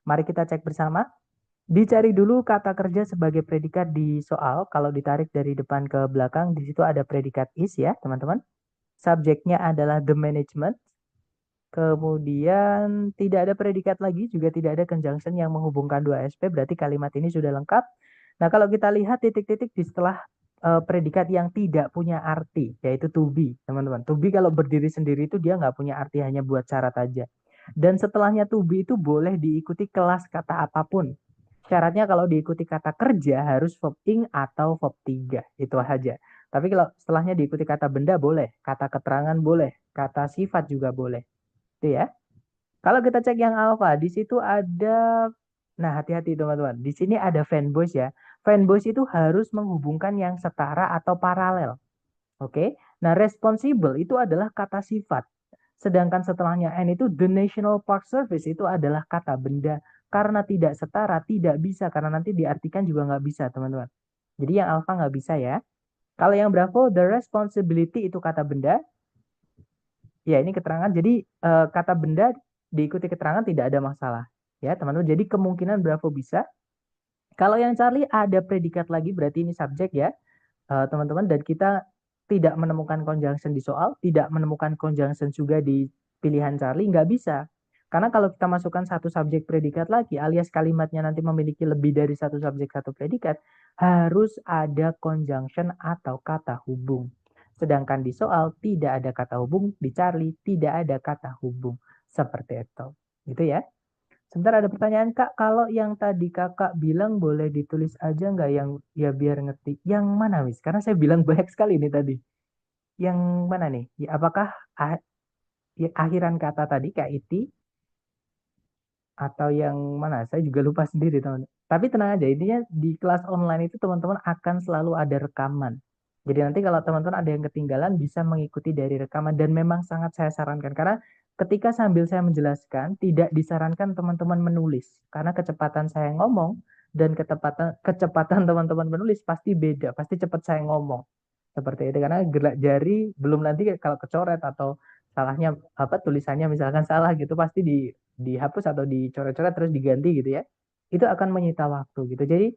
Mari kita cek bersama. Dicari dulu kata kerja sebagai predikat di soal. Kalau ditarik dari depan ke belakang, di situ ada predikat is ya, teman-teman. Subjeknya adalah the management. Kemudian tidak ada predikat lagi, juga tidak ada conjunction yang menghubungkan dua SP, berarti kalimat ini sudah lengkap. Nah, kalau kita lihat titik-titik di setelah predikat yang tidak punya arti, yaitu to be, teman-teman. To be kalau berdiri sendiri itu dia nggak punya arti, hanya buat syarat aja. Dan setelahnya to be itu boleh diikuti kelas kata apapun. Syaratnya kalau diikuti kata kerja harus verb ing atau verb 3, itu aja. Tapi kalau setelahnya diikuti kata benda boleh, kata keterangan boleh, kata sifat juga boleh. Itu ya. Kalau kita cek yang alpha, di situ ada, nah hati-hati teman-teman, di sini ada fanboys ya. Fanboys itu harus menghubungkan yang setara atau paralel. Oke. Nah, responsible itu adalah kata sifat. Sedangkan setelahnya N itu the National Park Service itu adalah kata benda. Karena tidak setara, tidak bisa. Karena nanti diartikan juga nggak bisa, teman-teman. Jadi yang alpha nggak bisa ya. Kalau yang Bravo, the responsibility itu kata benda. Ya, ini keterangan. Jadi kata benda diikuti keterangan tidak ada masalah. Ya, teman-teman. Jadi kemungkinan Bravo bisa. Kalau yang Charlie ada predikat lagi, berarti ini subjek ya, teman-teman. Dan kita tidak menemukan conjunction di soal, tidak menemukan conjunction juga di pilihan Charlie, nggak bisa. Karena kalau kita masukkan satu subjek predikat lagi, alias kalimatnya nanti memiliki lebih dari satu subjek, satu predikat, harus ada conjunction atau kata hubung. Sedangkan di soal tidak ada kata hubung, di Charlie tidak ada kata hubung. Seperti itu. Gitu ya. Sebentar ada pertanyaan Kak, kalau yang tadi Kakak bilang boleh ditulis aja nggak yang ya biar ngerti. Yang mana Wis? Karena saya bilang banyak sekali ini tadi. Yang mana nih? Ya, apakah ya, akhiran kata tadi Kak Iti atau yang mana? Saya juga lupa sendiri teman. Tapi tenang aja, intinya di kelas online itu teman-teman akan selalu ada rekaman. Jadi nanti kalau teman-teman ada yang ketinggalan bisa mengikuti dari rekaman dan memang sangat saya sarankan karena ketika sambil saya menjelaskan tidak disarankan teman-teman menulis karena kecepatan saya ngomong dan kecepatan teman-teman menulis pasti beda, pasti cepat saya ngomong. Seperti itu karena gerak jari belum nanti kalau kecoret atau salahnya apa tulisannya misalkan salah gitu pasti dihapus atau dicoret-coret terus diganti gitu ya. Itu akan menyita waktu gitu. Jadi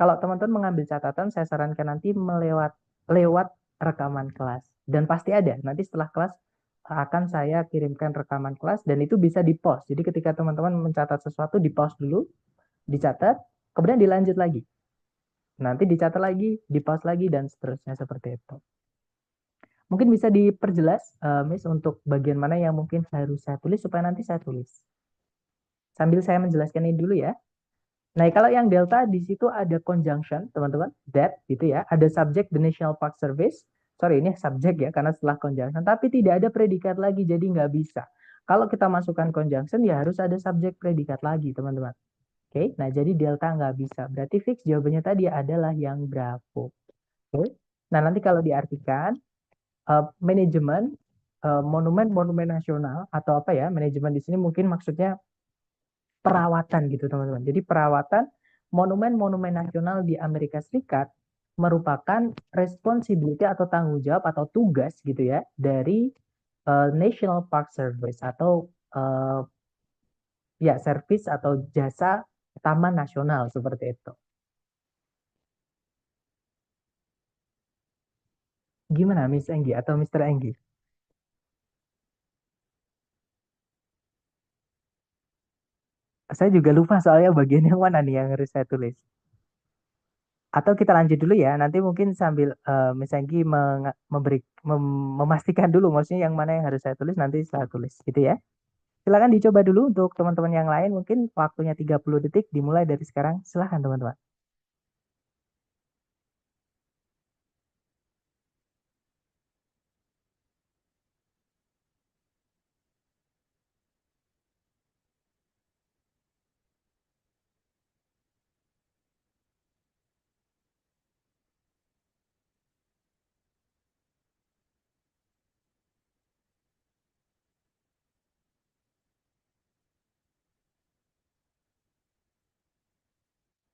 kalau teman-teman mengambil catatan saya sarankan nanti lewat rekaman kelas dan pasti ada. Nanti setelah kelas akan saya kirimkan rekaman kelas dan itu bisa di-post. Jadi ketika teman-teman mencatat sesuatu di-post dulu, dicatat, kemudian dilanjut lagi. Nanti dicatat lagi, di-post lagi dan seterusnya seperti itu. Mungkin bisa diperjelas, Miss, untuk bagian mana yang mungkin harus saya tulis supaya nanti saya tulis. Sambil saya menjelaskan ini dulu ya. Nah, kalau yang delta di situ ada conjunction, teman-teman, that gitu ya. Ada subject the National Park Service. Sorry, ini subjek ya karena setelah conjunction, tapi tidak ada predikat lagi, jadi nggak bisa. Kalau kita masukkan conjunction ya harus ada subjek predikat lagi, teman-teman. Oke, nah jadi delta nggak bisa. Berarti fix jawabannya tadi adalah yang Bravo. Oke. Nah, nanti kalau diartikan manajemen monumen-monumen nasional atau apa ya manajemen di sini mungkin maksudnya perawatan gitu teman-teman. Jadi perawatan monumen-monumen nasional di Amerika Serikat merupakan responsibility atau tanggung jawab atau tugas gitu ya dari National Park Service atau ya service atau jasa Taman Nasional seperti itu. Gimana Miss Enggi atau Mr. Enggi? Saya juga lupa soalnya bagian yang mana nih yang harus saya tulis. Atau kita lanjut dulu ya, nanti mungkin sambil Miss Anggi memastikan dulu maksudnya yang mana yang harus saya tulis nanti saya tulis gitu ya. Silakan dicoba dulu untuk teman-teman yang lain mungkin waktunya 30 detik dimulai dari sekarang. Silakan teman-teman.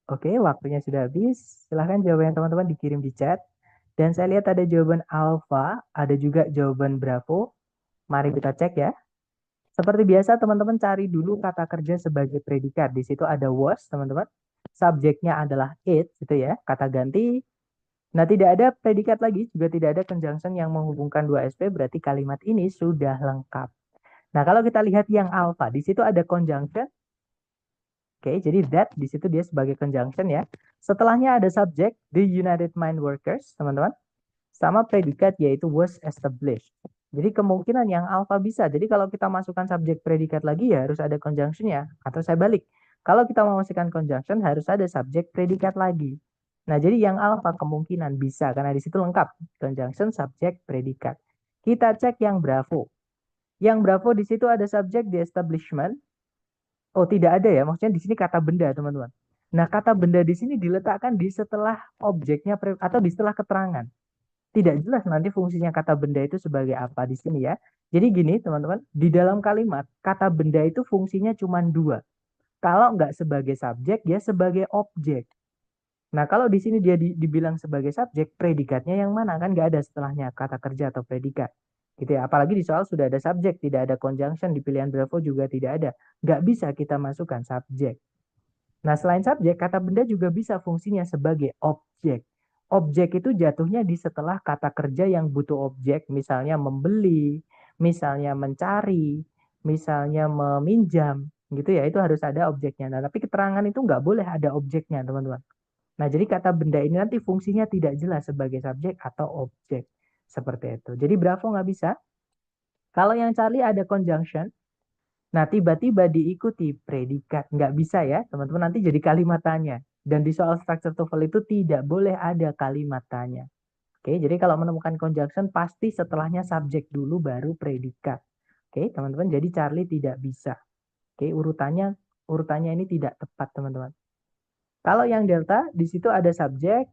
Oke, waktunya sudah habis. Silahkan jawaban teman-teman dikirim di chat. Dan saya lihat ada jawaban alpha, ada juga jawaban bravo. Mari kita cek ya. Seperti biasa, teman-teman cari dulu kata kerja sebagai predikat. Di situ ada was, teman-teman. Subjeknya adalah it, gitu ya, kata ganti. Nah, tidak ada predikat lagi, juga tidak ada conjunction yang menghubungkan dua SP, berarti kalimat ini sudah lengkap. Nah, kalau kita lihat yang alpha, di situ ada conjunction. Oke, jadi that di situ dia sebagai conjunction ya. Setelahnya ada subject, the United Mine Workers, teman-teman. Sama predikat yaitu was established. Jadi kemungkinan yang alpha bisa. Jadi kalau kita masukkan subjek predikat lagi ya harus ada conjunction-nya. Atau saya balik. Kalau kita mau masukkan conjunction harus ada subjek predikat lagi. Nah, jadi yang alpha kemungkinan bisa karena di situ lengkap conjunction, subjek, predikat. Kita cek yang bravo. Yang bravo di situ ada subjek di establishment. Oh, tidak ada ya. Maksudnya di sini kata benda, teman-teman. Nah, kata benda di sini diletakkan di setelah objeknya atau di setelah keterangan. Tidak jelas nanti fungsinya kata benda itu sebagai apa di sini ya. Jadi gini teman-teman, di dalam kalimat kata benda itu fungsinya cuma dua. Kalau nggak sebagai subjek, dia sebagai objek. Nah kalau di sini dia dibilang sebagai subjek, predikatnya yang mana? Kan nggak ada setelahnya kata kerja atau predikat. Gitu ya. Apalagi di soal sudah ada subjek, tidak ada conjunction, di pilihan Bravo juga tidak ada. Nggak bisa kita masukkan subjek. Nah, selain subjek, kata benda juga bisa fungsinya sebagai objek. Objek itu jatuhnya di setelah kata kerja yang butuh objek, misalnya membeli, misalnya mencari, misalnya meminjam, gitu ya, itu harus ada objeknya. Nah, tapi keterangan itu nggak boleh ada objeknya, teman-teman. Nah, jadi kata benda ini nanti fungsinya tidak jelas sebagai subjek atau objek. Seperti itu. Jadi Bravo nggak bisa. Kalau yang Charlie ada conjunction, nah, tiba-tiba diikuti predikat. Nggak bisa ya, teman-teman. Nanti jadi kalimat tanya. Dan di soal structure TOEFL itu tidak boleh ada kalimat tanya. Oke, jadi kalau menemukan conjunction, pasti setelahnya subjek dulu, baru predikat. Oke, teman-teman. Jadi Charlie tidak bisa. Oke, urutannya ini tidak tepat, teman-teman. Kalau yang delta, di situ ada subjek,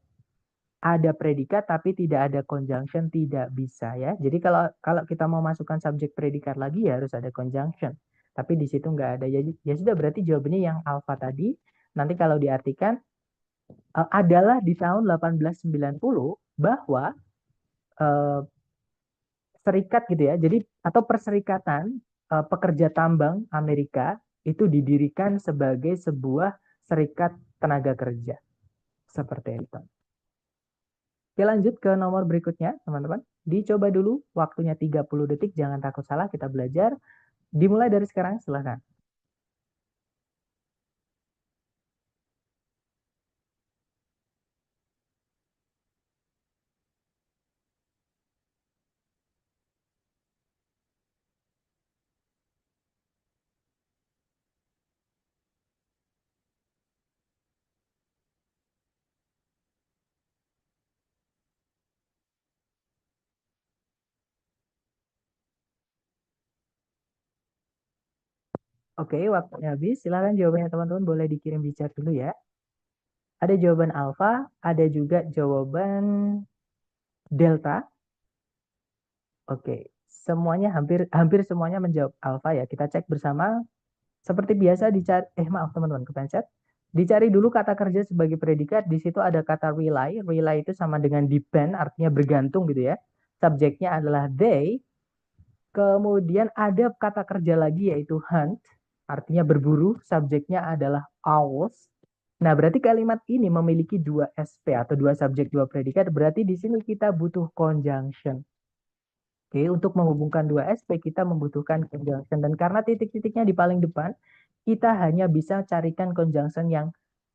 ada predikat, tapi tidak ada conjunction, tidak bisa ya. Jadi kalau kalau kita mau masukkan subjek predikat lagi, ya harus ada conjunction. Tapi di situ nggak ada. Ya sudah berarti jawabannya yang alpha tadi. Nanti kalau diartikan adalah di tahun 1890 bahwa eh, serikat gitu ya. Jadi atau perserikatan pekerja tambang Amerika itu didirikan sebagai sebuah serikat tenaga kerja. Seperti itu. Oke, lanjut ke nomor berikutnya, teman-teman. Dicoba dulu, waktunya 30 detik, jangan takut salah, kita belajar. Dimulai dari sekarang, silahkan. Oke, waktunya habis. Silahkan jawabannya teman-teman boleh dikirim di chat dulu ya. Ada jawaban alfa, ada juga jawaban delta. Oke, semuanya hampir hampir semuanya menjawab alfa ya. Kita cek bersama. Seperti biasa dicari, maaf teman-teman, kepencet. Dicari dulu kata kerja sebagai predikat. Di situ ada kata rely. Rely itu sama dengan depend, artinya bergantung gitu ya. Subjeknya adalah they. Kemudian ada kata kerja lagi yaitu hunt, artinya berburu. Subjeknya adalah owls. Nah, berarti kalimat ini memiliki dua SP atau dua subjek, dua predikat. Berarti di sini kita butuh conjunction. Oke, untuk menghubungkan dua SP kita membutuhkan conjunction. Dan karena titik-titiknya di paling depan, kita hanya bisa carikan conjunction yang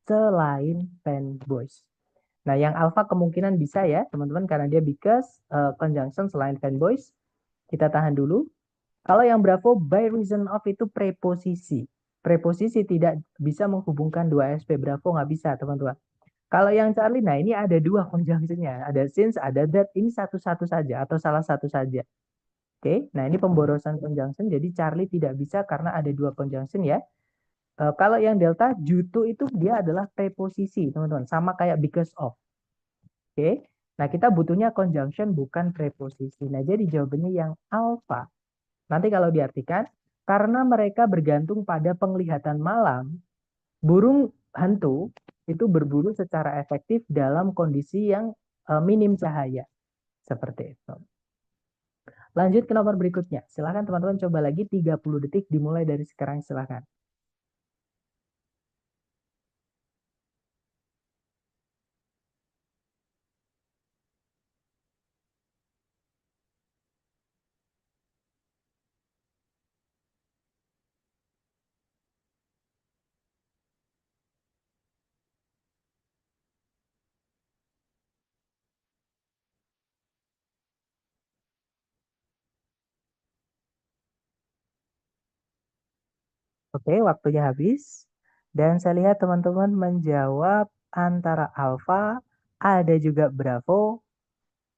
selain fanboys. Nah, yang alpha kemungkinan bisa ya, teman-teman, karena dia because conjunction selain fanboys. Kita tahan dulu. Kalau yang Bravo, by reason of itu preposisi. Preposisi tidak bisa menghubungkan dua SP. Bravo nggak bisa, teman-teman. Kalau yang Charlie, nah ini ada dua conjunction-nya. Ada since, ada that. Ini satu-satu saja atau salah satu saja. Oke, nah ini pemborosan conjunction. Jadi Charlie tidak bisa karena ada dua conjunction ya. Kalau yang delta, jutu itu dia adalah preposisi, teman-teman. Sama kayak because of. Oke, nah kita butuhnya conjunction bukan preposisi. Nah jadi jawabannya yang alpha. Nanti kalau diartikan, karena mereka bergantung pada penglihatan malam, burung hantu itu berburu secara efektif dalam kondisi yang minim cahaya. Seperti itu. Lanjut ke nomor berikutnya. Silahkan teman-teman coba lagi 30 detik dimulai dari sekarang, silahkan. Oke, waktunya habis. Dan saya lihat teman-teman menjawab antara alfa, ada juga bravo,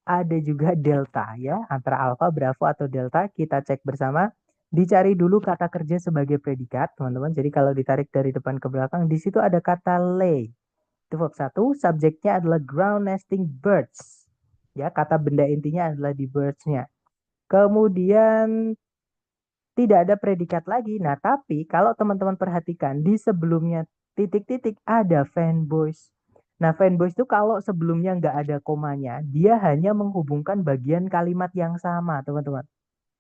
ada juga delta ya. Antara alfa, bravo, atau delta kita cek bersama. Dicari dulu kata kerja sebagai predikat, teman-teman. Jadi kalau ditarik dari depan ke belakang, di situ ada kata lay. Itu bab 1, subjeknya adalah ground nesting birds. Ya, kata benda intinya adalah di birds-nya. Kemudian tidak ada predikat lagi. Nah, tapi kalau teman-teman perhatikan di sebelumnya titik-titik ada fanboys. Nah, fanboys itu kalau sebelumnya nggak ada komanya, dia hanya menghubungkan bagian kalimat yang sama, teman-teman.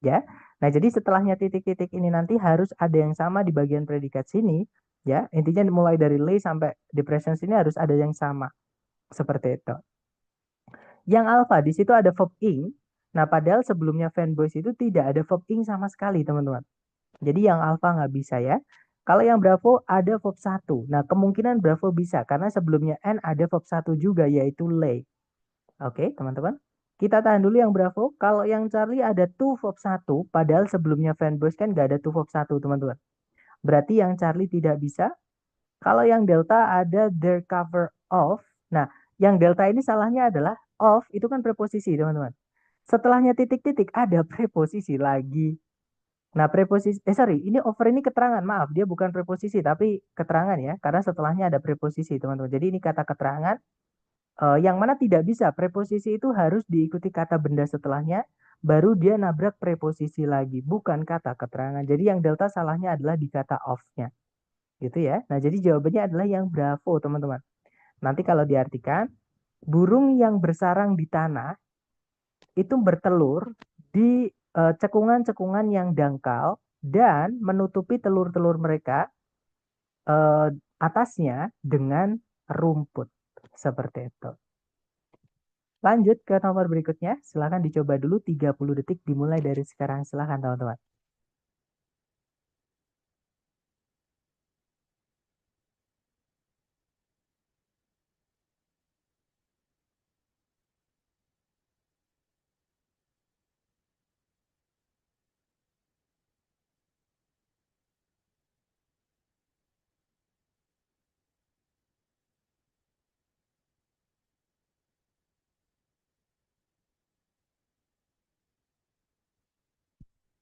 Ya. Nah, jadi setelahnya titik-titik ini nanti harus ada yang sama di bagian predikat sini. Ya, intinya mulai dari lay sampai depression sini harus ada yang sama. Seperti itu. Yang alpha di situ ada verb ing. Nah, padahal sebelumnya fanboys itu tidak ada verb ing sama sekali, teman-teman. Jadi yang alpha nggak bisa ya. Kalau yang bravo ada verb satu. Nah, kemungkinan bravo bisa karena sebelumnya n ada verb satu juga yaitu lay. Oke, teman-teman. Kita tahan dulu yang bravo. Kalau yang Charlie ada to verb satu, padahal sebelumnya fanboys kan nggak ada to verb satu, teman-teman. Berarti yang Charlie tidak bisa. Kalau yang delta ada their cover of. Nah, yang delta ini salahnya adalah of itu kan preposisi, teman-teman. Setelahnya titik-titik ada preposisi lagi. Nah, preposisi, sorry, ini over ini keterangan, maaf, dia bukan preposisi, tapi keterangan ya, karena setelahnya ada preposisi, teman-teman. Jadi ini kata keterangan, yang mana tidak bisa, preposisi itu harus diikuti kata benda setelahnya, baru dia nabrak preposisi lagi, bukan kata keterangan. Jadi yang delta salahnya adalah di kata of-nya, gitu ya. Nah, jadi jawabannya adalah yang bravo, teman-teman. Nanti kalau diartikan, burung yang bersarang di tanah, itu bertelur di cekungan-cekungan yang dangkal dan menutupi telur-telur mereka eh, atasnya dengan rumput. Seperti itu. Lanjut ke nomor berikutnya. Silahkan dicoba dulu 30 detik dimulai dari sekarang. Silahkan teman-teman.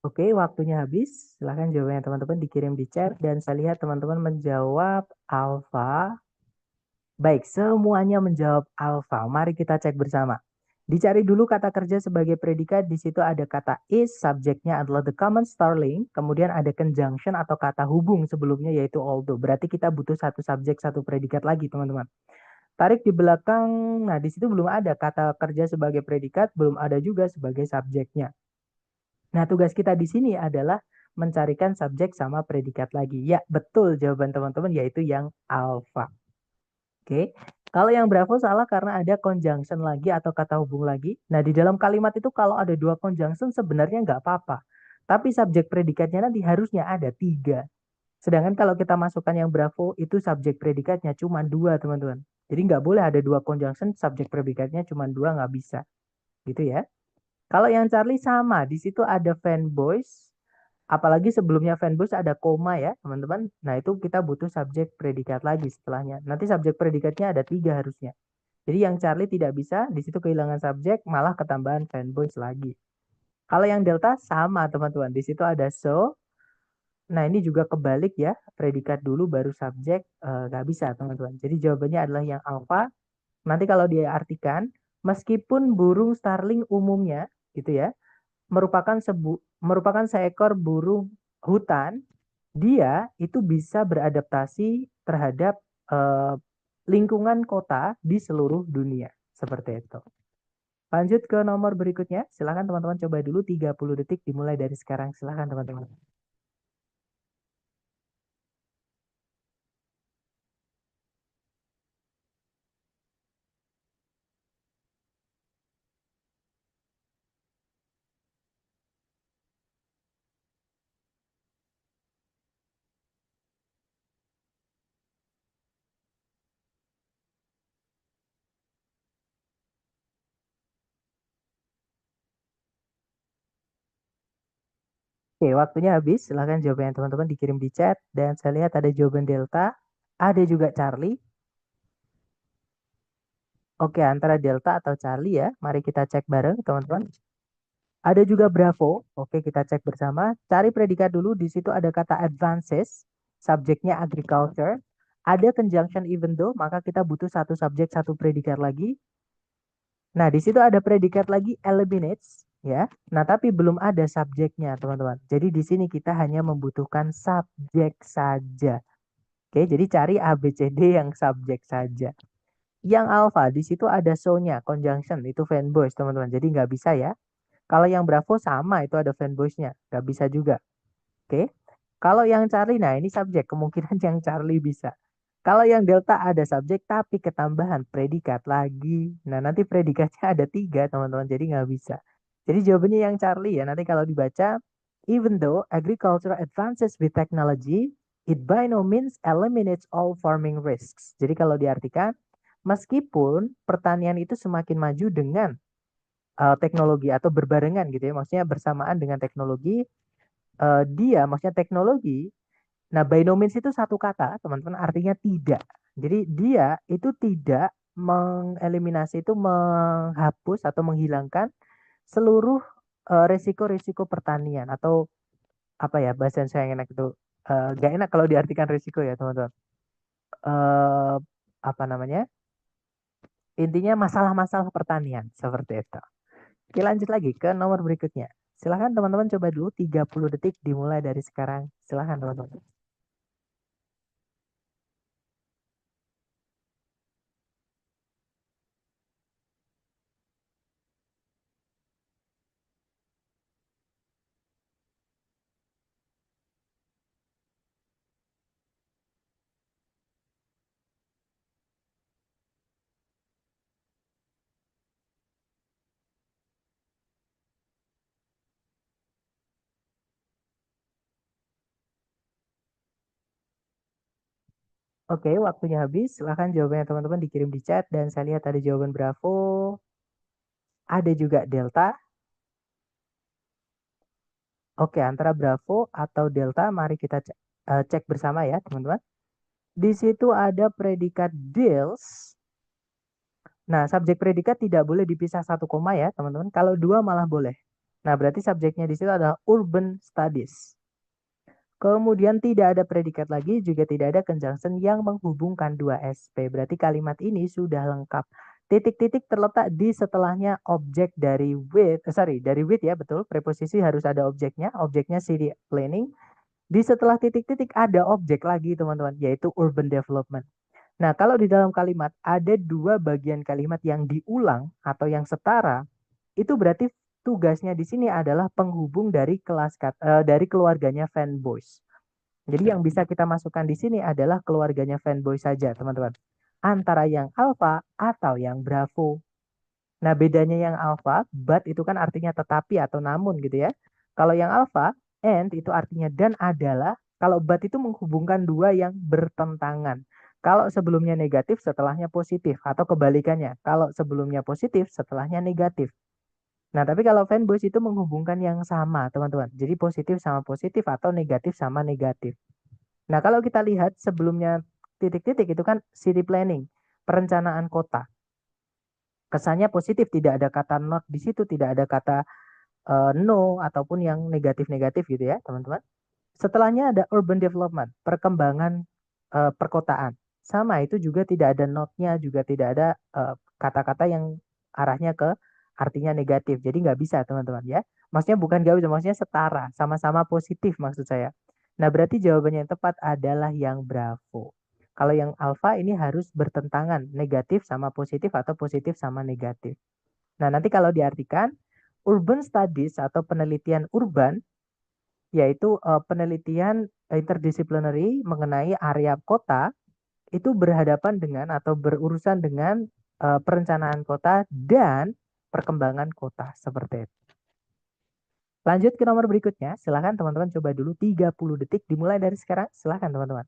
Oke, waktunya habis. Silahkan jawabannya teman-teman dikirim di chat. Dan saya lihat teman-teman menjawab alfa. Baik, semuanya menjawab alfa. Mari kita cek bersama. Dicari dulu kata kerja sebagai predikat. Di situ ada kata is, subjeknya adalah the common starling. Kemudian ada conjunction atau kata hubung sebelumnya yaitu although. Berarti kita butuh satu subjek, satu predikat lagi, teman-teman. Tarik di belakang. Nah, di situ belum ada kata kerja sebagai predikat, belum ada juga sebagai subjeknya. Nah, tugas kita di sini adalah mencarikan subjek sama predikat lagi. Ya, betul jawaban teman-teman yaitu yang alfa. Oke, kalau yang bravo salah karena ada conjunction lagi atau kata hubung lagi. Nah, di dalam kalimat itu kalau ada dua conjunction sebenarnya nggak apa-apa. Tapi subjek predikatnya nanti harusnya ada tiga. Sedangkan kalau kita masukkan yang bravo itu subjek predikatnya cuma dua, teman-teman. Jadi nggak boleh ada dua conjunction, subjek predikatnya cuma dua, nggak bisa. Gitu ya. Kalau yang Charlie sama, di situ ada fanboys, apalagi sebelumnya fanboys ada koma ya, teman-teman. Nah, itu kita butuh subjek predikat lagi setelahnya. Nanti subjek predikatnya ada tiga harusnya. Jadi yang Charlie tidak bisa, di situ kehilangan subjek, malah ketambahan fanboys lagi. Kalau yang Delta sama, teman-teman. Di situ ada so. Nah, ini juga kebalik ya. Predikat dulu baru subjek. Nggak bisa, teman-teman. Jadi jawabannya adalah yang alpha. Nanti kalau dia artikan, meskipun burung starling umumnya, gitu ya, merupakan seekor burung hutan, dia itu bisa beradaptasi terhadap eh, lingkungan kota di seluruh dunia. Seperti itu. Lanjut ke nomor berikutnya. Silahkan teman-teman coba dulu 30 detik dimulai dari sekarang. Silahkan teman-teman. Oke, waktunya habis. Silahkan jawabannya teman-teman dikirim di chat. Dan saya lihat ada jawaban Delta. Ada juga Charlie. Oke, antara Delta atau Charlie ya. Mari kita cek bareng teman-teman. Ada juga Bravo. Oke, kita cek bersama. Cari predikat dulu. Di situ ada kata advances. Subjeknya agriculture. Ada conjunction even though. Maka kita butuh satu subjek, satu predikat lagi. Nah, di situ ada predikat lagi eliminates. Ya. Nah, tapi belum ada subjeknya, teman-teman. Jadi di sini kita hanya membutuhkan subjek saja. Oke, jadi cari A, B, C, D yang subjek saja. Yang alpha, di situ ada so-nya, conjunction. Itu fanboys, teman-teman. Jadi nggak bisa ya. Kalau yang Bravo sama, itu ada fanboys-nya. Nggak bisa juga. Oke. Kalau yang Charlie, nah ini subjek. Kemungkinan yang Charlie bisa. Kalau yang Delta ada subjek, tapi ketambahan predikat lagi. Nah, nanti predikatnya ada 3, teman-teman. Jadi nggak bisa. Jadi jawabannya yang Charlie ya. Nanti kalau dibaca, even though agriculture advances with technology, it by no means eliminates all farming risks. Jadi kalau diartikan, meskipun pertanian itu semakin maju dengan teknologi atau berbarengan gitu ya, maksudnya bersamaan dengan teknologi, dia maksudnya teknologi. Nah, by no means itu satu kata, teman-teman, artinya tidak. Jadi dia itu tidak mengeliminasi, itu menghapus atau menghilangkan seluruh resiko-resiko pertanian atau apa ya bahasa saya yang enak itu, gak enak kalau diartikan resiko ya teman-teman. Eh, apa namanya? Intinya masalah-masalah pertanian seperti itu. Oke, lanjut lagi ke nomor berikutnya. Silahkan teman-teman coba dulu 30 detik dimulai dari sekarang. Silahkan teman-teman. Oke, waktunya habis. Silahkan jawabannya teman-teman dikirim di chat. Dan saya lihat ada jawaban Bravo. Ada juga Delta. Oke, antara Bravo atau Delta, mari kita cek bersama ya teman-teman. Di situ ada predikat deals. Nah, subjek predikat tidak boleh dipisah satu koma ya teman-teman. Kalau dua malah boleh. Nah, berarti subjeknya di situ adalah urban studies. Kemudian tidak ada predikat lagi, juga tidak ada conjunction yang menghubungkan dua SP. Berarti kalimat ini sudah lengkap. Titik-titik terletak di setelahnya objek dari dari with ya, betul. Preposisi harus ada objeknya. Objeknya city planning. Di setelah titik-titik ada objek lagi, teman-teman, yaitu urban development. Nah, kalau di dalam kalimat ada dua bagian kalimat yang diulang atau yang setara, itu berarti tugasnya di sini adalah penghubung dari dari keluarganya fanboys. Jadi yang bisa kita masukkan di sini adalah keluarganya fanboy saja, teman-teman. Antara yang alpha atau yang bravo. Nah, bedanya yang alpha, but itu kan artinya tetapi atau namun gitu ya. Kalau yang alpha, and itu artinya dan adalah. Kalau but itu menghubungkan dua yang bertentangan. Kalau sebelumnya negatif, setelahnya positif. Atau kebalikannya. Kalau sebelumnya positif, setelahnya negatif. Nah, tapi kalau fanboys itu menghubungkan yang sama, teman-teman. Jadi positif sama positif atau negatif sama negatif. Nah, kalau kita lihat sebelumnya titik-titik itu kan city planning, perencanaan kota. Kesannya positif, tidak ada kata not di situ, tidak ada kata no ataupun yang negatif-negatif gitu ya, teman-teman. Setelahnya ada urban development, perkembangan perkotaan. Sama itu juga tidak ada not-nya, juga tidak ada kata-kata yang arahnya ke artinya negatif. Jadi nggak bisa, teman-teman ya. Maksudnya bukan nggak bisa, maksudnya setara, sama-sama positif maksud saya. Nah, berarti jawabannya yang tepat adalah yang Bravo. Kalau yang alfa ini harus bertentangan, negatif sama positif atau positif sama negatif. Nah, nanti kalau diartikan, urban studies atau penelitian urban, yaitu penelitian interdisciplinary mengenai area kota, itu berhadapan dengan atau berurusan dengan perencanaan kota dan perkembangan kota seperti itu. Lanjut ke nomor berikutnya. Silahkan teman-teman coba dulu 30 detik dimulai dari sekarang. Silahkan teman-teman.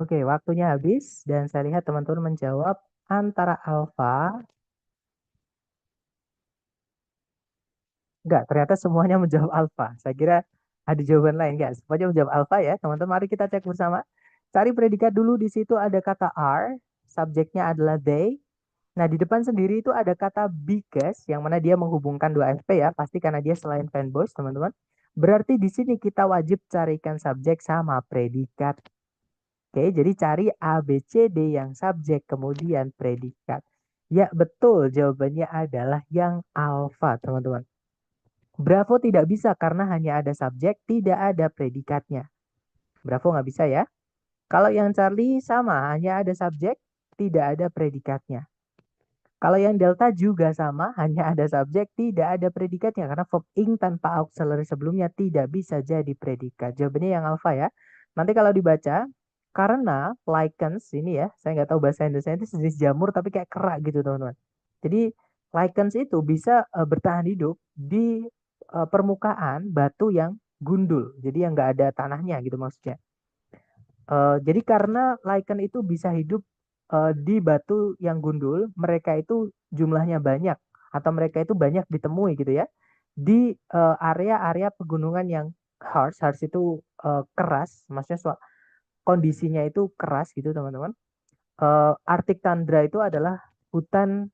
Oke, waktunya habis dan saya lihat teman-teman menjawab antara alfa. Enggak, ternyata semuanya menjawab alfa. Saya kira ada jawaban lain, enggak? Semuanya menjawab alfa ya, teman-teman. Mari kita cek bersama. Cari predikat dulu, di situ ada kata are, subjeknya adalah they. Nah, di depan sendiri itu ada kata because, yang mana dia menghubungkan dua SP ya, pasti karena dia selain fanboys, teman-teman. Berarti di sini kita wajib carikan subjek sama predikat. Oke, jadi cari A, B, C, D yang subjek, kemudian predikat. Ya, betul. Jawabannya adalah yang alfa, teman-teman. Bravo tidak bisa karena hanya ada subjek, tidak ada predikatnya. Bravo nggak bisa ya. Kalau yang Charlie sama, hanya ada subjek, tidak ada predikatnya. Kalau yang Delta juga sama, hanya ada subjek, tidak ada predikatnya. Karena verb ing tanpa auxiliary sebelumnya tidak bisa jadi predikat. Jawabannya yang alfa ya. Nanti kalau dibaca, karena lichens ini ya, saya nggak tahu bahasa Indonesia itu sejenis jamur tapi kayak kerak gitu teman-teman. Jadi lichens itu bisa bertahan hidup di permukaan batu yang gundul. Jadi yang nggak ada tanahnya gitu maksudnya. Jadi karena lichen itu bisa hidup di batu yang gundul, mereka itu jumlahnya banyak atau mereka itu banyak ditemui gitu ya di area-area pegunungan yang harsh, harsh itu keras, maksudnya kondisinya itu keras gitu teman-teman. Arctic tundra itu adalah hutan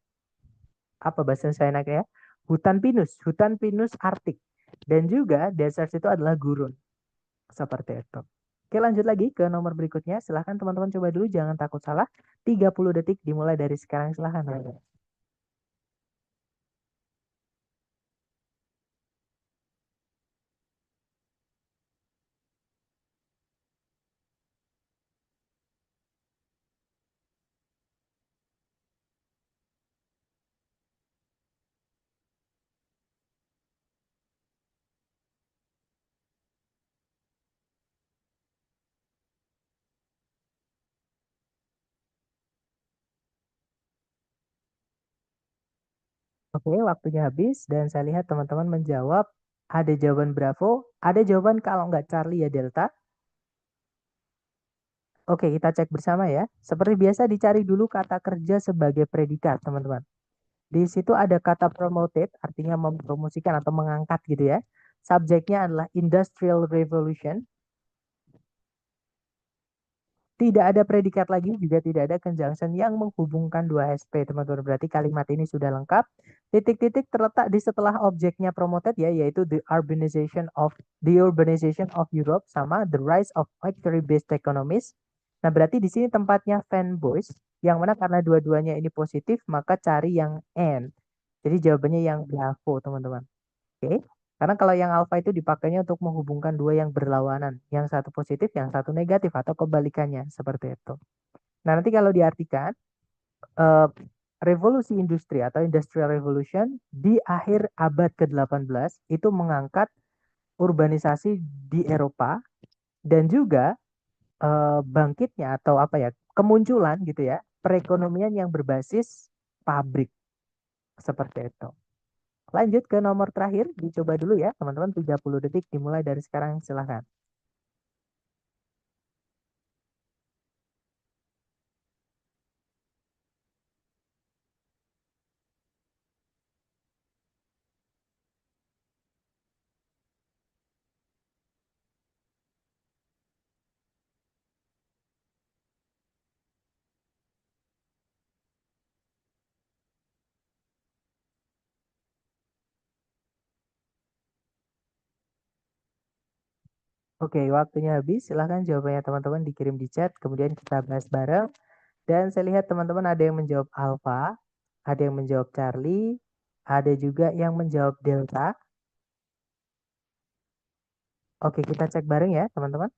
apa bahasa saya ya? Hutan pinus Arktik. Dan juga desert itu adalah gurun. Seperti itu. Oke, lanjut lagi ke nomor berikutnya. Silahkan teman-teman coba dulu, jangan takut salah. 30 detik dimulai dari sekarang, silahkan. Oke, waktunya habis dan saya lihat teman-teman menjawab ada jawaban Bravo, ada jawaban kalau nggak Charlie ya Delta. Oke, kita cek bersama ya. Seperti biasa dicari dulu kata kerja sebagai predikat, teman-teman. Di situ ada kata promoted, artinya mempromosikan atau mengangkat gitu ya. Subjeknya adalah Industrial Revolution. Tidak ada predikat lagi, juga tidak ada conjunction yang menghubungkan dua SP, teman-teman. Berarti kalimat ini sudah lengkap. Titik-titik terletak di setelah objeknya promoted ya, yaitu the urbanization of Europe sama the rise of factory-based economies. Nah, berarti di sini tempatnya fanboys, yang mana karena dua-duanya ini positif, maka cari yang N. Jadi jawabannya yang Bravo, teman-teman. Oke. Karena kalau yang alfa itu dipakainya untuk menghubungkan dua yang berlawanan, yang satu positif, yang satu negatif atau kebalikannya seperti itu. Nah, nanti kalau diartikan eh, revolusi industri atau industrial revolution di akhir abad ke-18 itu mengangkat urbanisasi di Eropa dan juga bangkitnya atau apa ya, kemunculan gitu ya, perekonomian yang berbasis pabrik seperti itu. Lanjut ke nomor terakhir, dicoba dulu ya teman-teman, 30 detik dimulai dari sekarang, silahkan. Oke, waktunya habis. Silahkan jawabannya teman-teman dikirim di chat, kemudian kita bahas bareng. Dan saya lihat teman-teman ada yang menjawab Alpha, ada yang menjawab Charlie, ada juga yang menjawab Delta. Oke, kita cek bareng ya teman-teman.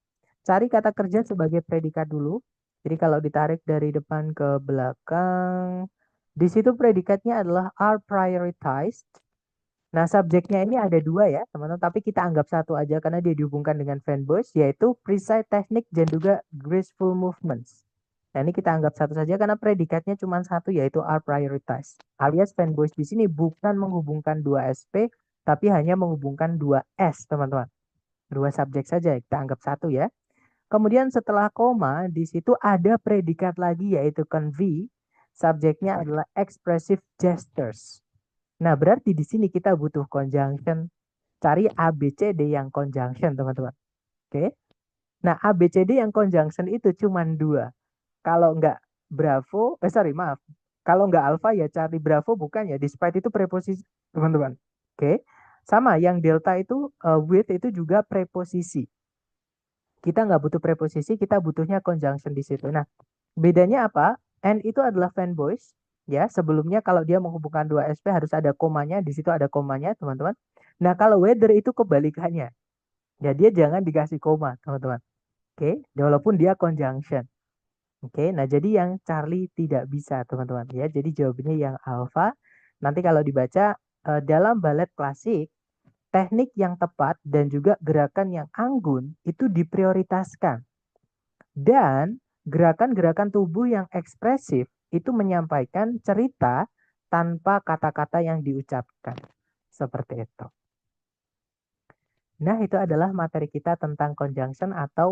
Cari kata kerja sebagai predikat dulu. Jadi kalau ditarik dari depan ke belakang, di situ predikatnya adalah are prioritized. Nah, subjeknya ini ada dua ya, teman-teman. Tapi kita anggap satu aja karena dia dihubungkan dengan fanboys, yaitu precise technique dan juga graceful movements. Nah, ini kita anggap satu saja karena predikatnya cuma satu, yaitu are prioritized. Alias fanboys di sini bukan menghubungkan dua SP, tapi hanya menghubungkan dua S, teman-teman. Dua subjek saja, kita anggap satu ya. Kemudian setelah koma, di situ ada predikat lagi, yaitu convey. Subjeknya adalah expressive gestures. Nah, berarti di sini kita butuh conjunction. Cari ABCD yang conjunction, teman-teman. Oke. Nah, ABCD yang conjunction itu cuma dua. Kalau nggak Bravo, sorry, maaf. Kalau nggak Alpha ya cari Bravo, bukan ya. Despite itu preposisi, teman-teman. Oke. Sama, yang Delta itu, with itu juga preposisi. Kita nggak butuh preposisi, kita butuhnya conjunction di situ. Nah, bedanya apa? And itu adalah fanboys. Ya, sebelumnya kalau dia menghubungkan dua SP harus ada komanya, di situ ada komanya, teman-teman. Nah, kalau weather itu kebalikannya. Ya, dia jangan dikasih koma, teman-teman. Oke, walaupun dia conjunction. Oke, nah jadi yang Charlie tidak bisa, teman-teman. Ya, jadi jawabannya yang alpha. Nanti kalau dibaca dalam balet klasik, teknik yang tepat dan juga gerakan yang anggun itu diprioritaskan. Dan gerakan-gerakan tubuh yang ekspresif itu menyampaikan cerita tanpa kata-kata yang diucapkan. Seperti itu. Nah, itu adalah materi kita tentang conjunction atau